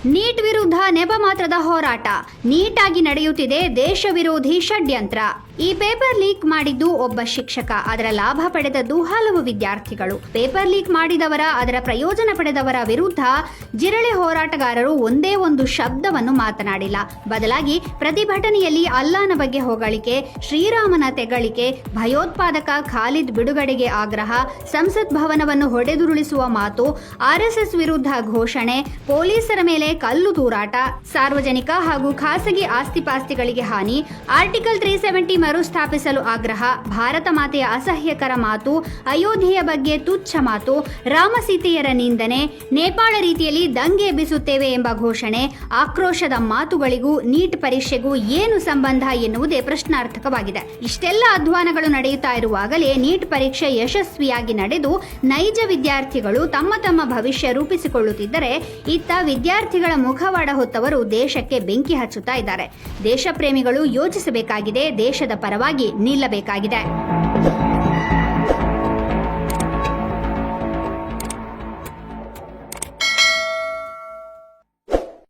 Neat ವಿರುದ್ಧ ನೆಪ ಮಾತ್ರದ ಹೋರಾಟ. ನೀಟ್ ಆಗಿ ನಡೆಯುತ್ತಿದೆ ದೇಶ ವಿರೋಧಿ ಷಡ್ಯಂತ್ರ. ಈ ಪೇಪರ್ ಲೀಕ್ ಮಾಡಿದ್ದು ಒಬ್ಬ ಶಿಕ್ಷಕ, ಅದರ ಲಾಭ ಪಡೆದದ್ದು ಹಲವು ವಿದ್ಯಾರ್ಥಿಗಳು. ಪೇಪರ್ ಲೀಕ್ ಮಾಡಿದವರ, ಅದರ ಪ್ರಯೋಜನ ಪಡೆದವರ ವಿರುದ್ಧ ಜಿರಳೆ ಹೋರಾಟಗಾರರು ಒಂದೇ ಒಂದು ಶಬ್ದವನ್ನು ಮಾತನಾಡಿಲ್ಲ. ಬದಲಾಗಿ ಪ್ರತಿಭಟನೆಯಲ್ಲಿ ಅಲ್ಲಾನ ಬಗ್ಗೆ ಹೊಗಳಿಕೆ, ಶ್ರೀರಾಮನ ತೆಗಳಿಕೆ, ಭಯೋತ್ಪಾದಕ ಖಾಲಿದ್ ಬಿಡುಗಡೆಗೆ ಆಗ್ರಹ, ಸಂಸತ್ ಭವನವನ್ನು ಹೊಡೆದುರುಳಿಸುವ ಮಾತು, ಆರ್ಎಸ್ಎಸ್ ವಿರುದ್ಧ ಘೋಷಣೆ, ಪೊಲೀಸರ ಮೇಲೆ ಕಲ್ಲು ತೂರಾಟ, ಸಾರ್ವಜನಿಕ ಹಾಗೂ ಖಾಸಗಿ ಆಸ್ತಿಪಾಸ್ತಿಗಳಿಗೆ ಹಾನಿ, ಆರ್ಟಿಕಲ್ 370 ಮರುಸ್ಥಾಪಿಸಲು ಆಗ್ರಹ, ಭಾರತ ಮಾತೆಯ ಅಸಹ್ಯಕರ ಮಾತು, ಅಯೋಧ್ಯೆಯ ಬಗ್ಗೆ ತುಚ್ಛ ಮಾತು, ರಾಮಸೀತೆಯರ ನಿಂದನೆ, ನೇಪಾಳ ರೀತಿಯಲ್ಲಿ ದಂಗೆ ಎಬ್ಬಿಸುತ್ತೇವೆ ಎಂಬ ಘೋಷಣೆ, ಆಕ್ರೋಶದ ಮಾತುಗಳಿಗೂ ನೀಟ್ ಪರೀಕ್ಷೆಗೂ ಏನು ಸಂಬಂಧ ಎನ್ನುವುದೇ ಪ್ರಶ್ನಾರ್ಥಕವಾಗಿದೆ. ಇಷ್ಟೆಲ್ಲ ಅಧ್ವಾನಗಳು ನಡೆಯುತ್ತಾ ಇರುವಾಗಲೇ ನೀಟ್ ಪರೀಕ್ಷೆ ಯಶಸ್ವಿಯಾಗಿ ನಡೆದು ನೈಜ ವಿದ್ಯಾರ್ಥಿಗಳು ತಮ್ಮ ತಮ್ಮ ಭವಿಷ್ಯ ರೂಪಿಸಿಕೊಳ್ಳುತ್ತಿದ್ದರೆ, ಇತ್ತ ವಿದ್ಯಾರ್ಥಿಗಳ ಮುಖವಾಡ ಹೊತ್ತವರು ದೇಶಕ್ಕೆ ಬೆಂಕಿ ಹಚ್ಚುತ್ತಾ ಇದ್ದಾರೆ. ದೇಶ ಪ್ರೇಮಿಗಳು ಯೋಚಿಸಬೇಕಾಗಿದೆ, ದೇಶದ ಪರವಾಗಿ ನಿಲ್ಲಬೇಕಾಗಿದೆ.